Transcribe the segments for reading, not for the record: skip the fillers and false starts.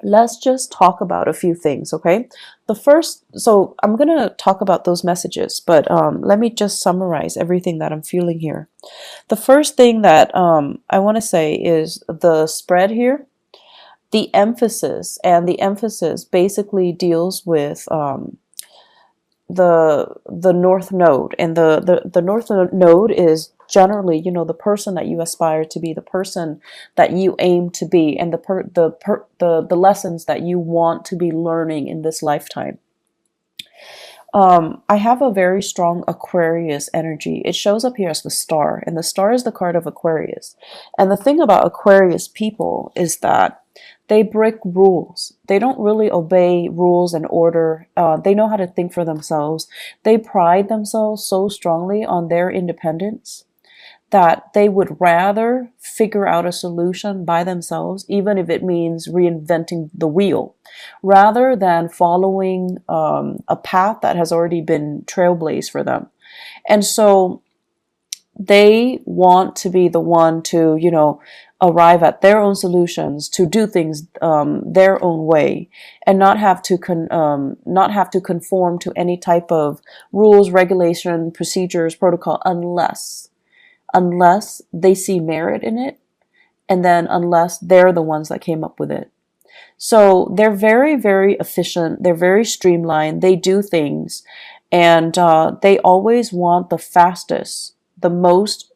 let's just talk about a few things, okay? The first, so I'm gonna talk about those messages, but let me just summarize everything that I'm feeling here. The first thing that I want to say is the spread here, the emphasis basically deals with the north node, and the north node is generally, the person that you aspire to be, the person that you aim to be, and the lessons that you want to be learning in this lifetime. I have a very strong Aquarius energy. It shows up here as the star, and the star is the card of Aquarius. And the thing about Aquarius people is that they break rules. They don't really obey rules and order. They know how to think for themselves. They pride themselves so strongly on their independence that they would rather figure out a solution by themselves, even if it means reinventing the wheel, rather than following a path that has already been trailblazed for them. And so they want to be the one to, arrive at their own solutions, to do things their own way, and not have to conform to any type of rules, regulation, procedures, protocol, unless they see merit in it, and then unless they're the ones that came up with it. So they're very, very efficient. They're very streamlined. They do things, and they always want the fastest, the most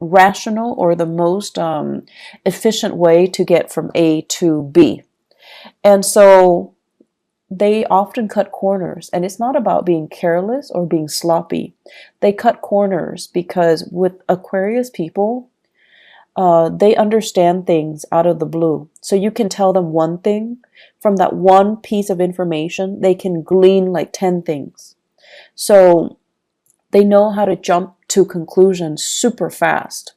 rational, or the most efficient way to get from A to B. And so they often cut corners, and it's not about being careless or being sloppy. They cut corners because with Aquarius people, they understand things out of the blue. So you can tell them one thing, from that one piece of information, they can glean like 10 things. So they know how to jump to conclusions super fast.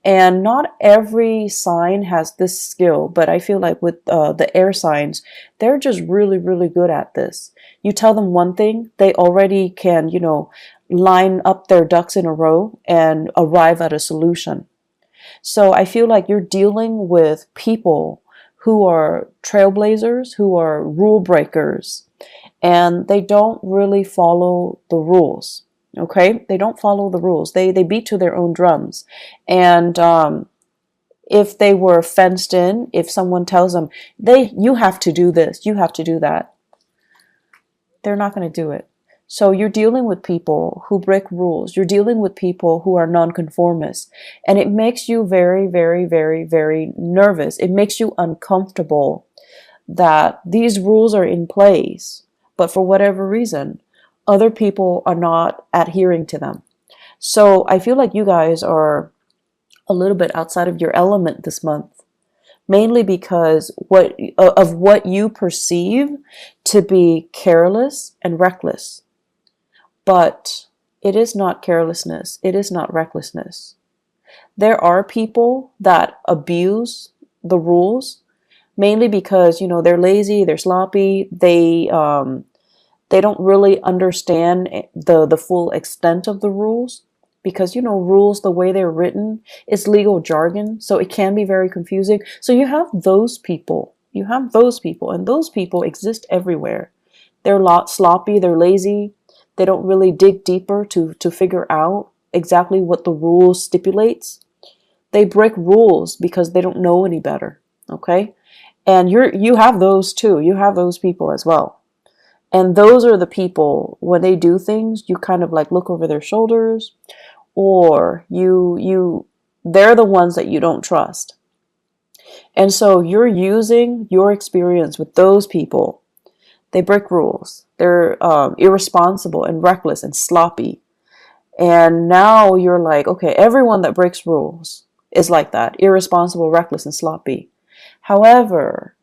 And not every sign has this skill, but I feel like with the air signs, they're just really, really good at this. You tell them one thing, they already can, line up their ducks in a row and arrive at a solution. So I feel like you're dealing with people who are trailblazers, who are rule breakers, and they don't really follow the rules. Okay, they don't follow the rules. They beat to their own drums, and if they were fenced in, if someone tells them you have to do this, you have to do that, they're not going to do it. So you're dealing with people who break rules. You're dealing with people who are nonconformists, and it makes you very, very, very, very nervous. It makes you uncomfortable that these rules are in place, but for whatever reason, other people are not adhering to them. So I feel like you guys are a little bit outside of your element this month, mainly because of what you perceive to be careless and reckless. But it is not carelessness. It is not recklessness. There are people that abuse the rules, mainly because, they're lazy, they're sloppy, they don't really understand the full extent of the rules, because rules, the way they're written, is legal jargon, so it can be very confusing. So you have those people, and those people exist everywhere. They're sloppy, they're lazy, they don't really dig deeper to figure out exactly what the rules stipulates. They break rules because they don't know any better. Okay, and you have those too. You have those people as well. And those are the people, when they do things, you kind of like look over their shoulders, or they're the ones that you don't trust. And so you're using your experience with those people. They break rules. They're irresponsible and reckless and sloppy. And now you're like, okay, everyone that breaks rules is like that, irresponsible, reckless, and sloppy. However,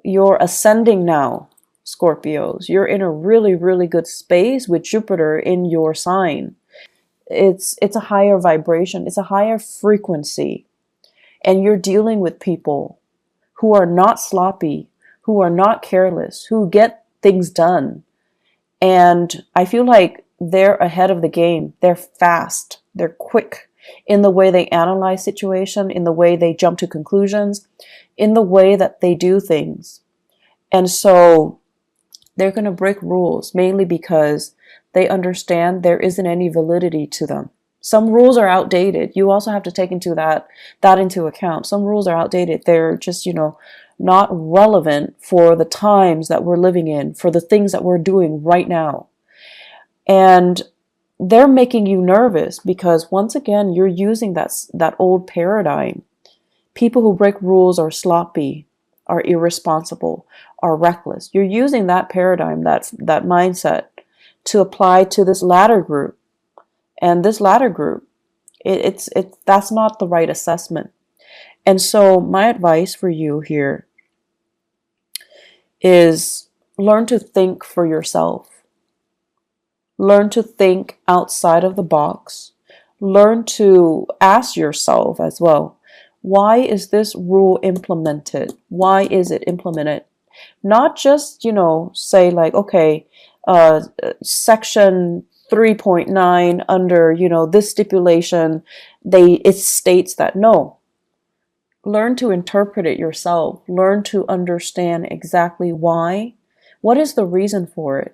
you're ascending now, Scorpios. You're in a really, really good space with Jupiter in your sign. It's a higher vibration. It's a higher frequency. And you're dealing with people who are not sloppy, who are not careless, who get things done. And I feel like they're ahead of the game. They're fast. They're quick. in the way they analyze situation, in the way they jump to conclusions, in the way that they do things. And so they're going to break rules mainly because they understand there isn't any validity to them. Some rules are outdated. You also have to take that into account. Some rules are outdated. They're just, not relevant for the times that we're living in, for the things that we're doing right now. And they're making you nervous because once again, you're using that old paradigm. People who break rules are sloppy, are irresponsible, are reckless. You're using that paradigm, that mindset to apply to this latter group. And this latter group, that's not the right assessment. And so my advice for you here is learn to think for yourself. Learn to think outside of the box. Learn to ask yourself as well, why is this rule implemented? Why is it implemented? Not just, say like, okay, section 3.9 under, this stipulation, it states that. No. Learn to interpret it yourself. Learn to understand exactly why. What is the reason for it?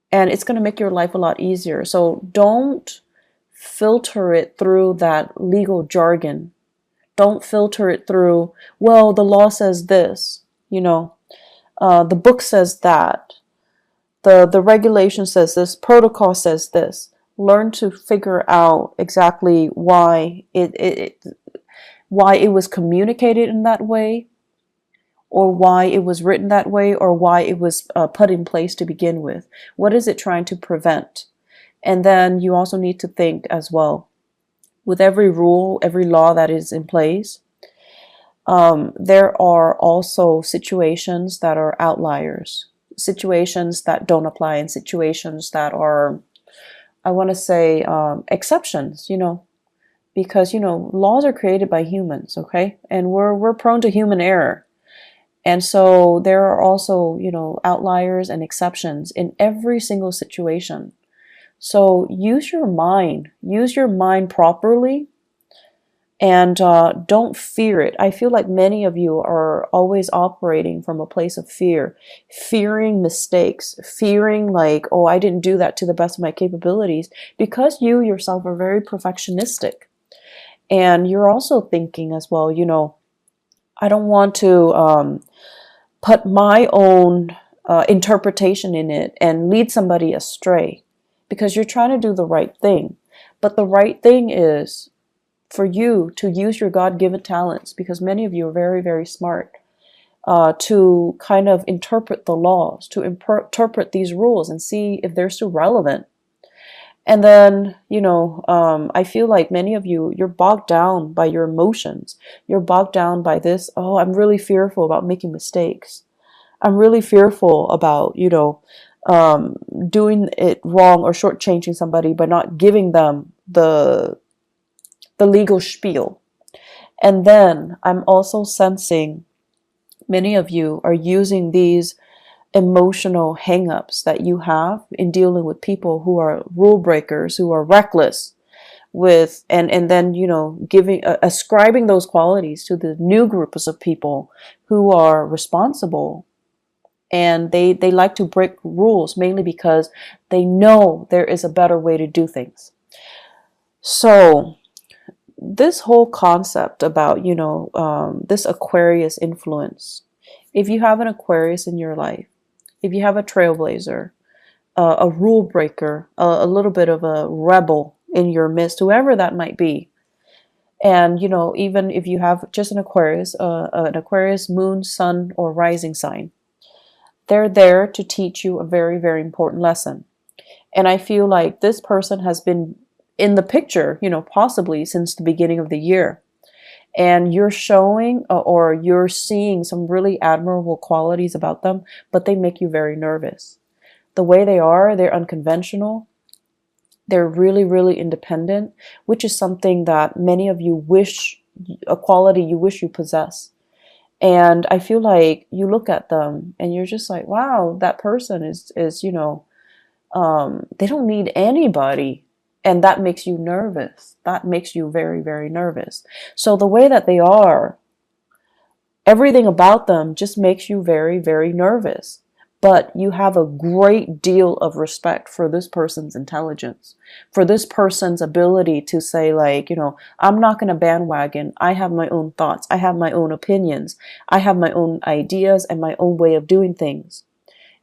And it's going to make your life a lot easier. So don't filter it through that legal jargon. Don't filter it through, well, the law says this, the book says that, the regulation says this, protocol says this. Learn to figure out exactly why why it was communicated in that way, or why it was written that way, or why it was put in place to begin with. What is it trying to prevent? And then you also need to think as well, with every rule, every law that is in place, there are also situations that are outliers, situations that don't apply, and situations that are, I want to say, exceptions, because, laws are created by humans, okay? And we're prone to human error. And so there are also, outliers and exceptions in every single situation. So use your mind properly, and don't fear it. I feel like many of you are always operating from a place of fear, fearing mistakes, fearing like, oh, I didn't do that to the best of my capabilities, because you yourself are very perfectionistic. And you're also thinking as well, I don't want to put my own interpretation in it and lead somebody astray, because you're trying to do the right thing. But the right thing is for you to use your God-given talents, because many of you are very, very smart, to kind of interpret the laws, to interpret these rules and see if they're still relevant. And then, I feel like many of you, you're bogged down by your emotions. You're bogged down by this, oh, I'm really fearful about making mistakes. I'm really fearful about, doing it wrong or shortchanging somebody by not giving them the legal spiel. And then I'm also sensing many of you are using these emotional hangups that you have in dealing with people who are rule breakers, who are reckless with, and then, giving, ascribing those qualities to the new groups of people who are responsible. And they like to break rules mainly because they know there is a better way to do things. So this whole concept about, this Aquarius influence, if you have an Aquarius in your life, if you have a trailblazer, a rule breaker, a little bit of a rebel in your midst, whoever that might be, and, even if you have just an Aquarius moon, sun, or rising sign, they're there to teach you a very, very important lesson. And I feel like this person has been in the picture, possibly since the beginning of the year. And you're showing or you're seeing some really admirable qualities about them, but they make you very nervous. The way they are, they're unconventional. They're really, really independent, which is something that many of you wish, a quality you wish you possess. And I feel like you look at them and you're just like, wow, that person is they don't need anybody. And that makes you nervous. That makes you very, very nervous. So the way that they are, everything about them just makes you very, very nervous. But you have a great deal of respect for this person's intelligence, for this person's ability to say, like, I'm not going to bandwagon. I have my own thoughts. I have my own opinions. I have my own ideas and my own way of doing things.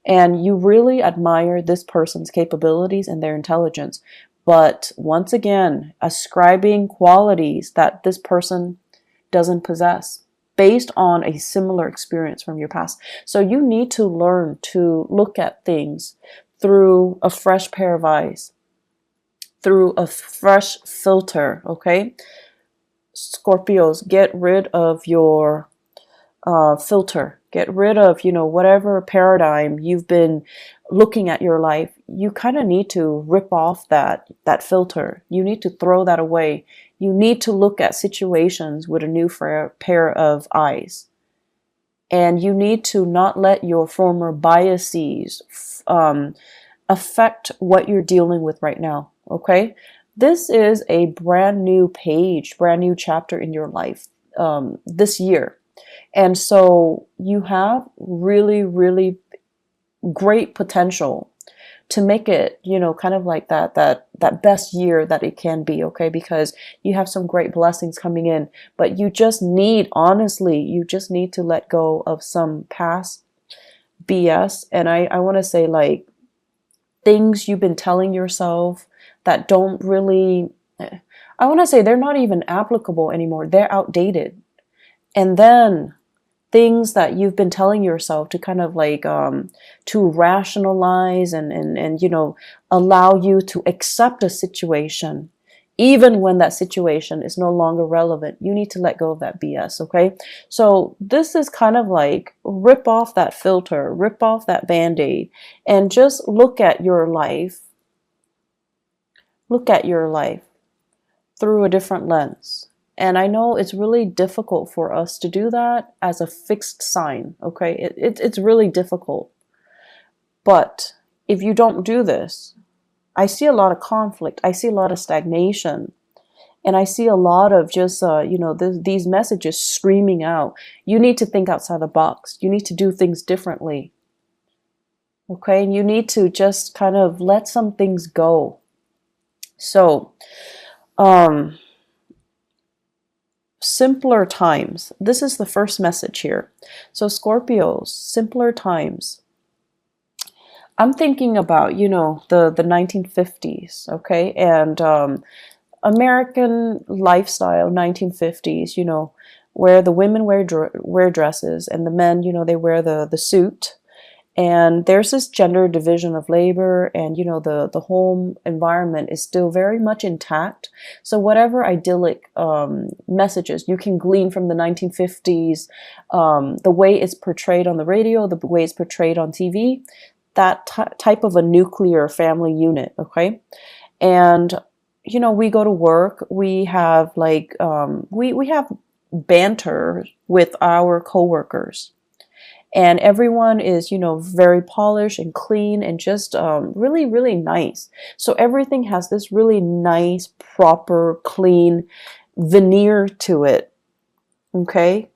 And you really admire this person's capabilities and their intelligence. But once again, ascribing qualities that this person doesn't possess based on a similar experience from your past. So you need to learn to look at things through a fresh pair of eyes, through a fresh filter, okay? Scorpios, get rid of your filter. Get rid of, whatever paradigm you've been looking at your life. You kind of need to rip off that filter. You need to throw that away. You need to look at situations with a new pair of eyes. And you need to not let your former biases affect what you're dealing with right now. Okay? This is a brand new page, brand new chapter in your life this year. And so you have really, really great potential to make it, kind of like that best year that it can be, okay? Because you have some great blessings coming in, but you just need, honestly, you just need to let go of some past BS. And I want to say, like, things you've been telling yourself that don't really, I want to say they're not even applicable anymore. They're outdated. And then things that you've been telling yourself to kind of like to rationalize and allow you to accept a situation even when that situation is no longer relevant. You need to let go of that BS, okay? So this is kind of like rip off that filter, rip off that band-aid, and just look at your life through a different lens. And I know it's really difficult for us to do that as a fixed sign, okay? It's really difficult. But if you don't do this, I see a lot of conflict. I see a lot of stagnation. And I see a lot of just, these messages screaming out. You need to think outside the box. You need to do things differently. Okay? And you need to just kind of let some things go. So, simpler times. This is the first message here. So Scorpios, simpler times. I'm thinking about, the 1950s, okay? And American lifestyle, 1950s, where the women wear dresses and the men, they wear the suit. And there's this gender division of labor, and the home environment is still very much intact. So whatever idyllic messages you can glean from the 1950s, the way it's portrayed on the radio, the way it's portrayed on TV, that type of a nuclear family unit, okay? And we go to work, we have like we have banter with our coworkers. And everyone is, very polished and clean and just really, really nice. So everything has this really nice, proper, clean veneer to it. Okay?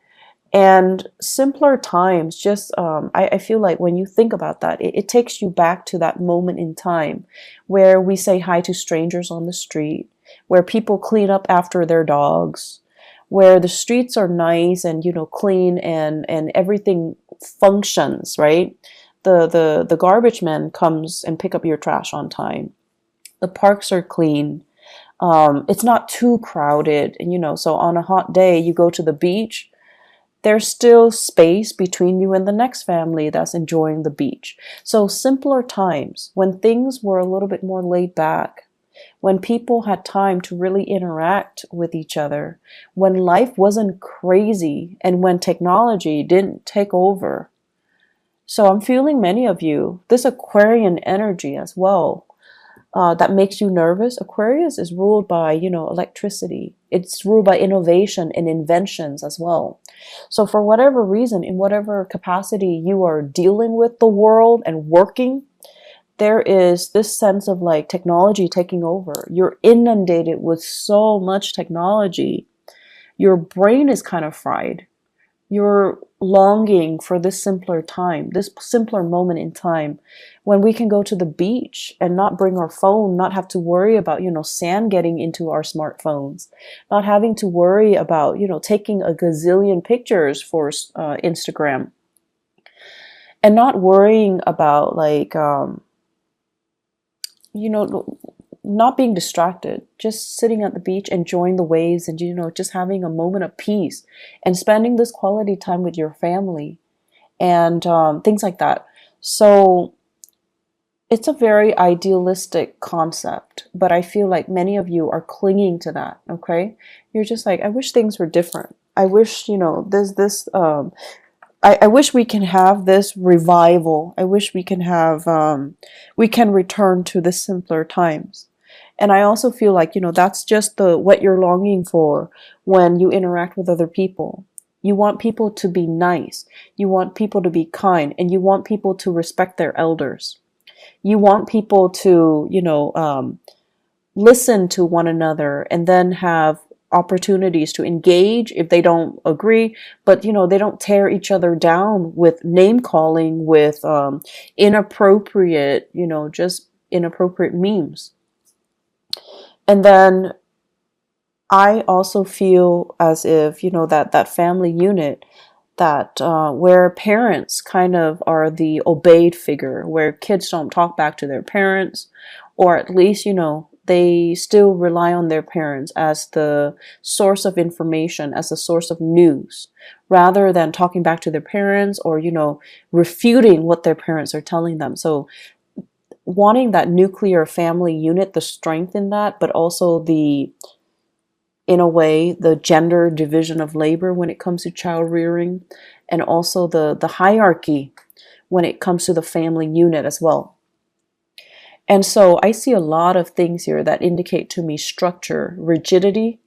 And simpler times, just, I feel like when you think about that, it takes you back to that moment in time where we say hi to strangers on the street, where people clean up after their dogs, where the streets are nice and, clean and everything functions, right? The garbage man comes and pick up your trash on time. The parks are clean. It's not too crowded. And, so on a hot day, you go to the beach, there's still space between you and the next family that's enjoying the beach. So simpler times, when things were a little bit more laid back, when people had time to really interact with each other, when life wasn't crazy, and when technology didn't take over. So I'm feeling many of you, this Aquarian energy as well, that makes you nervous. Aquarius is ruled by, electricity. It's ruled by innovation and inventions as well. So for whatever reason, in whatever capacity you are dealing with the world and working, there is this sense of like technology taking over. You're inundated with so much technology. Your brain is kind of fried. You're longing for this simpler time, this simpler moment in time when we can go to the beach and not bring our phone, not have to worry about, sand getting into our smartphones, not having to worry about, taking a gazillion pictures for Instagram, and not worrying about like, you know, not being distracted, just sitting at the beach, enjoying the waves, and just having a moment of peace and spending this quality time with your family and things like that. So it's a very idealistic concept, but I feel like many of you are clinging to that. Okay, you're just like, I wish things were different. I wish there's this. I wish we can have this revival. I wish we can have we can return to the simpler times. And I also feel like, that's just what you're longing for when you interact with other people. You want people to be nice. You want people to be kind, and you want people to respect their elders. You want people to, listen to one another and then have opportunities to engage if they don't agree, but they don't tear each other down with name calling, with inappropriate, just inappropriate memes. And then I also feel as if, that family unit, that where parents kind of are the obeyed figure, where kids don't talk back to their parents, or at least, they still rely on their parents as the source of information, as the source of news, rather than talking back to their parents or, refuting what their parents are telling them. So wanting that nuclear family unit, the strength in that, but also in a way, the gender division of labor when it comes to child rearing, and also the hierarchy when it comes to the family unit as well. And so I see a lot of things here that indicate to me structure, rigidity.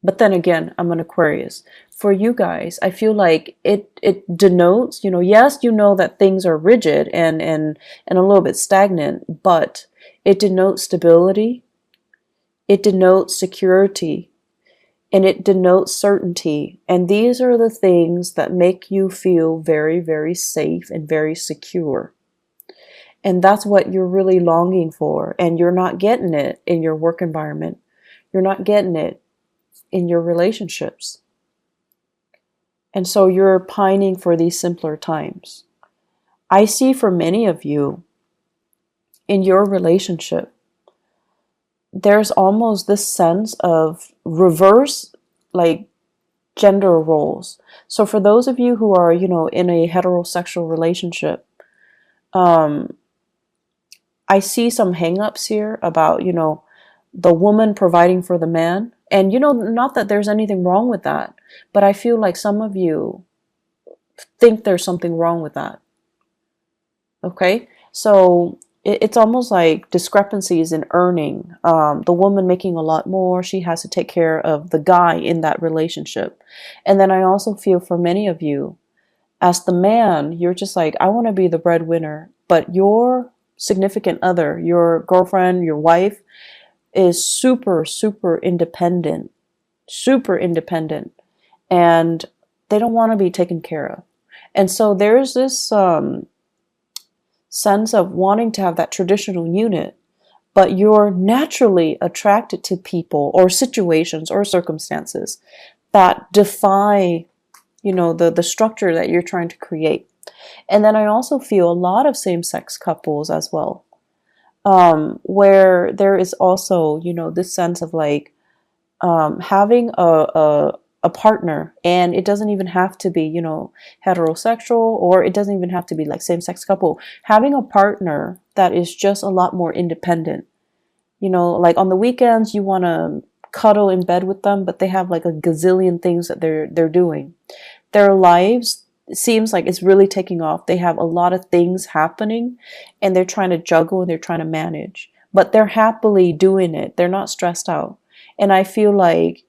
But then again, I'm an Aquarius. For you guys, I feel like it denotes, yes, that things are rigid and a little bit stagnant, but it denotes stability, it denotes security, and it denotes certainty. And these are the things that make you feel very, very safe and very secure. And that's what you're really longing for. And you're not getting it in your work environment. You're not getting it in your relationships. And so you're pining for these simpler times. I see for many of you in your relationship, there's almost this sense of reverse, like gender roles. So for those of you who are, in a heterosexual relationship, I see some hangups here about, the woman providing for the man. And, not that there's anything wrong with that, but I feel like some of you think there's something wrong with that. Okay? So it's almost like discrepancies in earning. The woman making a lot more, she has to take care of the guy in that relationship. And then I also feel for many of you, as the man, you're just like, I want to be the breadwinner, but your significant other, your girlfriend, your wife, is super, super independent, and they don't want to be taken care of. And so there's this sense of wanting to have that traditional unit, but you're naturally attracted to people or situations or circumstances that defy, the structure that you're trying to create. And then I also feel a lot of same-sex couples as well, where there is also, this sense of like having a partner, and it doesn't even have to be, heterosexual, or it doesn't even have to be like same-sex couple. Having a partner that is just a lot more independent. Like on the weekends, you want to cuddle in bed with them, but they have like a gazillion things that they're doing. Their lives, it seems like it's really taking off. They have a lot of things happening, and they're trying to juggle and they're trying to manage, but they're happily doing it. They're not stressed out. And I feel like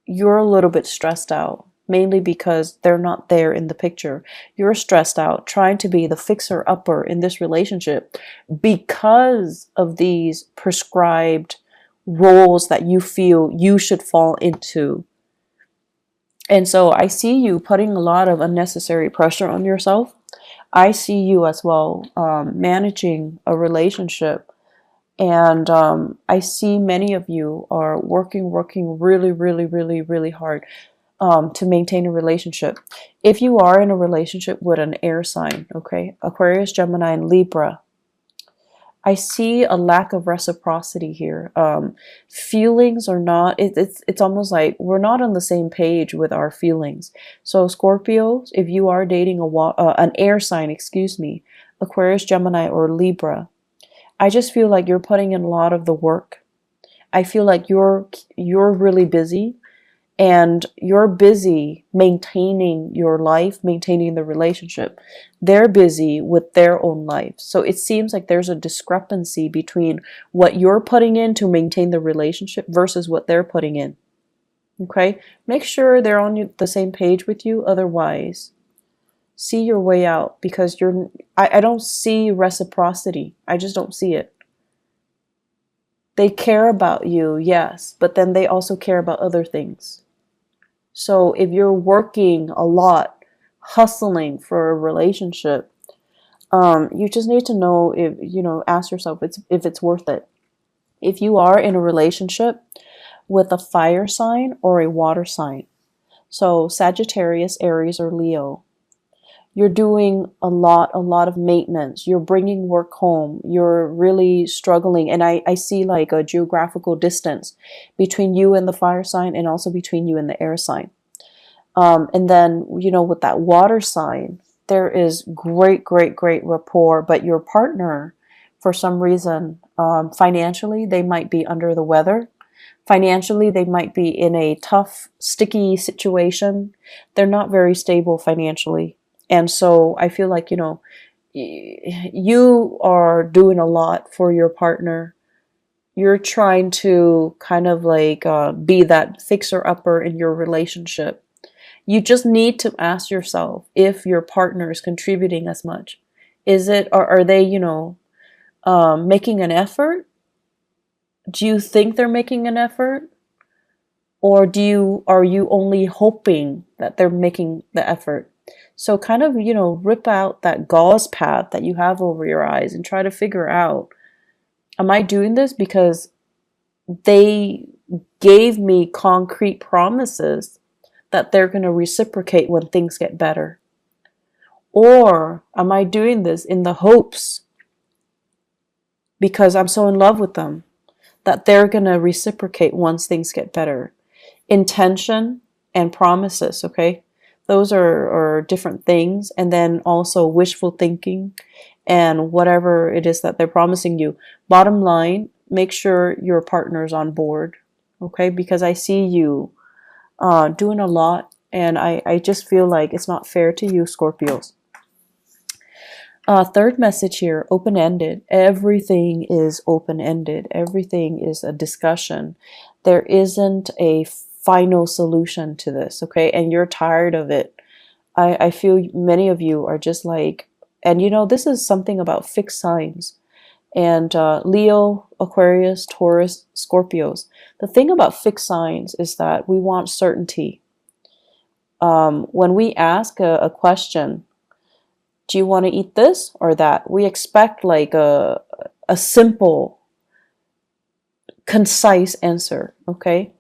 you're a little bit stressed out. mainly because they're not there in the picture. You're stressed out trying to be the fixer-upper in this relationship because of these prescribed roles that you feel you should fall into. And so I see you putting a lot of unnecessary pressure on yourself. I see you as well managing a relationship. And I see many of you are working really, really, really, really hard to maintain a relationship. If you are in a relationship with an air sign, okay, Aquarius, Gemini, and Libra, I see a lack of reciprocity here. Feelings are not, it's almost like we're not on the same page with our feelings. So Scorpios, if you are dating an air sign, excuse me, Aquarius, Gemini, or Libra, I just feel like you're putting in a lot of the work. I feel like you're really busy, and you're busy maintaining your life, maintaining the relationship. They're busy with their own life. So it seems like there's a discrepancy between what you're putting in to maintain the relationship versus what they're putting in. Okay? Make sure they're on the same page with you. Otherwise, see your way out, because I don't see reciprocity. I just don't see it. They care about you, yes, but then they also care about other things. So if you're working a lot, hustling for a relationship, you just need to know if, ask yourself if it's worth it. If you are in a relationship with a fire sign or a water sign, so Sagittarius, Aries, or Leo, you're doing a lot of maintenance. You're bringing work home. You're really struggling. And I see like a geographical distance between you and the fire sign, and also between you and the air sign. And then, with that water sign, there is great rapport, but your partner, for some reason, financially, they might be under the weather. Financially, they might be in a tough, sticky situation. They're not very stable financially. And so I feel like, you are doing a lot for your partner. You're trying to kind of like be that fixer-upper in your relationship. You just need to ask yourself if your partner is contributing as much. Are they, making an effort? Do you think they're making an effort? Or are you only hoping that they're making the effort? So kind of, rip out that gauze pad that you have over your eyes and try to figure out, am I doing this because they gave me concrete promises that they're going to reciprocate when things get better? Or am I doing this in the hopes, because I'm so in love with them, that they're going to reciprocate once things get better? Intention and promises, okay? Those are different things. And then also wishful thinking and whatever it is that they're promising you. Bottom line, make sure your partner's on board, okay? Because I see you doing a lot, and I just feel like it's not fair to you, Scorpios. Third message here, open-ended. Everything is open-ended. Everything is a discussion. There isn't a final solution to this, okay? And you're tired of it. I feel many of you are just like, and this is something about fixed signs. And Leo, Aquarius, Taurus, Scorpios. The thing about fixed signs is that we want certainty. When we ask a question, do you want to eat this or that? We expect like a simple, concise answer, okay?